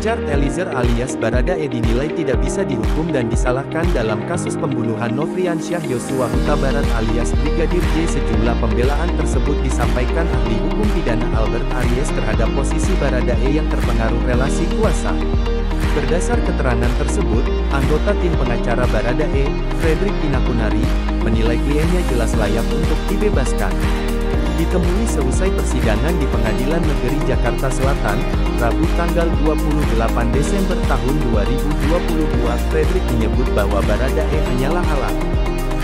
Richard Eliezer alias Baradae dinilai tidak bisa dihukum dan disalahkan dalam kasus pembunuhan Nofriansyah Yosua Huta Barat alias Brigadir J. Sejumlah pembelaan tersebut disampaikan ahli hukum pidana Albert Aries terhadap posisi Baradae yang terpengaruh relasi kuasa. Berdasar keterangan tersebut, anggota tim pengacara Baradae, Fredrik Inakunari, menilai kliennya jelas layak untuk dibebaskan. Ditemui seusai persidangan di Pengadilan Negeri Jakarta Selatan, Rabu tanggal 28 Desember tahun 2022, Fredrik menyebut bahwa Baradae hanyalah alat.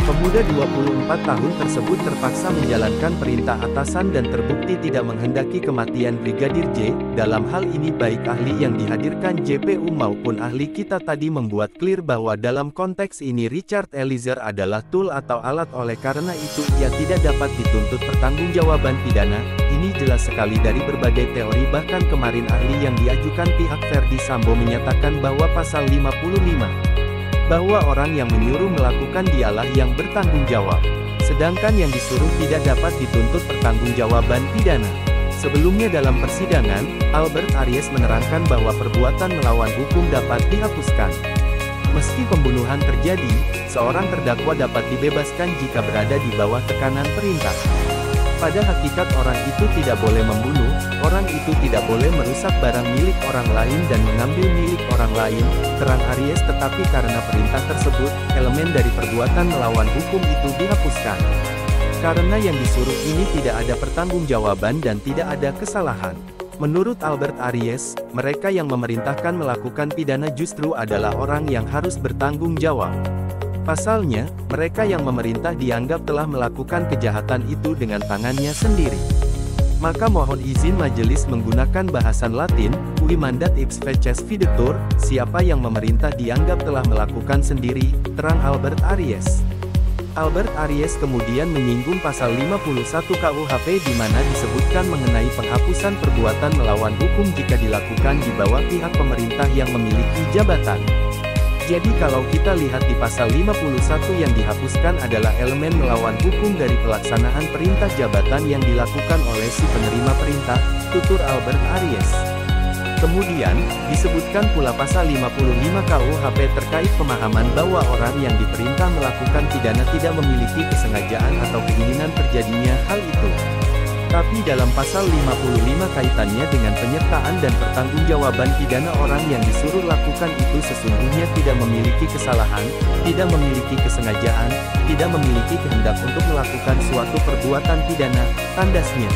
Pemuda 24 tahun tersebut terpaksa menjalankan perintah atasan dan terbukti tidak menghendaki kematian Brigadir J. Dalam hal ini baik ahli yang dihadirkan JPU maupun ahli kita tadi membuat clear bahwa dalam konteks ini Richard Eliezer adalah tool atau alat, oleh karena itu ia tidak dapat dituntut pertanggungjawaban pidana. Ini jelas sekali dari berbagai teori, bahkan kemarin ahli yang diajukan pihak Ferdy Sambo menyatakan bahwa pasal 55 bahwa orang yang menyuruh melakukan dialah yang bertanggung jawab. Sedangkan yang disuruh tidak dapat dituntut pertanggungjawaban pidana. Sebelumnya dalam persidangan, Albert Aries menerangkan bahwa perbuatan melawan hukum dapat dihapuskan. Meski pembunuhan terjadi, seorang terdakwa dapat dibebaskan jika berada di bawah tekanan perintah. Pada hakikat orang itu tidak boleh membunuh, orang itu tidak boleh merusak barang milik orang lain dan mengambil milik orang lain, terang Aries. Tetapi karena perintah tersebut, elemen dari perbuatan melawan hukum itu dihapuskan. Karena yang disuruh ini tidak ada pertanggungjawaban dan tidak ada kesalahan. Menurut Albert Aries, mereka yang memerintahkan melakukan pidana justru adalah orang yang harus bertanggung jawab. Pasalnya, mereka yang memerintah dianggap telah melakukan kejahatan itu dengan tangannya sendiri. Maka mohon izin majelis menggunakan bahasan Latin, cui mandat ipse fecit videtur, siapa yang memerintah dianggap telah melakukan sendiri, terang Albert Aries. Albert Aries kemudian menyinggung pasal 51 KUHP di mana disebutkan mengenai penghapusan perbuatan melawan hukum jika dilakukan di bawah pihak pemerintah yang memiliki jabatan. Jadi kalau kita lihat di pasal 51 yang dihapuskan adalah elemen melawan hukum dari pelaksanaan perintah jabatan yang dilakukan oleh si penerima perintah, tutur Albert Aries. Kemudian, disebutkan pula pasal 55 KUHP terkait pemahaman bahwa orang yang diperintah melakukan pidana tidak memiliki kesengajaan atau keinginan terjadinya hal itu. Tapi dalam pasal 55 kaitannya dengan penyertaan dan pertanggungjawaban pidana, orang yang disuruh lakukan itu sesungguhnya tidak memiliki kesalahan, tidak memiliki kesengajaan, tidak memiliki kehendak untuk melakukan suatu perbuatan pidana, tandasnya.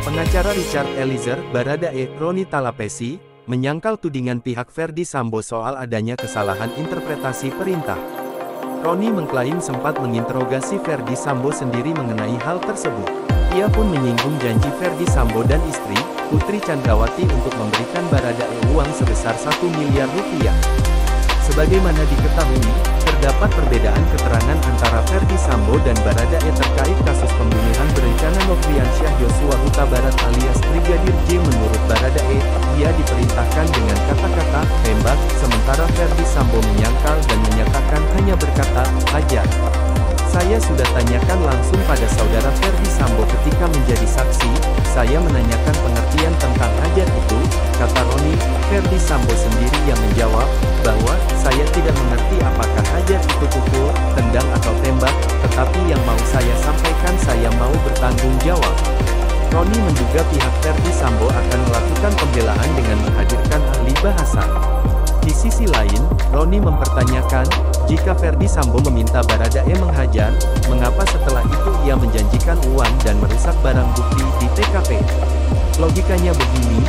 Pengacara Richard Eliezer, Baradae, Roni Talapesi, menyangkal tudingan pihak Ferdy Sambo soal adanya kesalahan interpretasi perintah. Roni mengklaim sempat menginterogasi Ferdy Sambo sendiri mengenai hal tersebut. Ia pun menyinggung janji Ferdy Sambo dan istri, Putri Chandrawati untuk memberikan Baradae uang sebesar 1 miliar rupiah. Sebagaimana diketahui, terdapat perbedaan keterangan antara Ferdy Sambo dan Baradae terkait kasus pembunuhan berencana Nofriansyah Yosua Huta Barat alias Brigadir J. Menurut Baradae, ia diperintahkan dengan kata-kata, tembak, sementara Ferdy Sambo menyangkal dan menyatakan hanya berkata, hajar. Saya sudah tanyakan langsung pada saudara Ferdy Sambo ketika menjadi saksi, saya menanyakan pengertian tentang hajar itu, kata Roni. Ferdy Sambo sendiri yang menjawab, bahwa, saya tidak mengerti apakah hajar itu pukul, tendang atau tembak, tetapi yang mau saya sampaikan saya mau bertanggung jawab. Roni menduga pihak Ferdy Sambo akan melakukan pembelaan dengan menghadirkan ahli bahasa. Di sisi lain, Roni mempertanyakan, jika Ferdy Sambo meminta Baradae menghajar, mengapa setelah itu ia menjanjikan uang dan merusak barang bukti di TKP? Logikanya begini,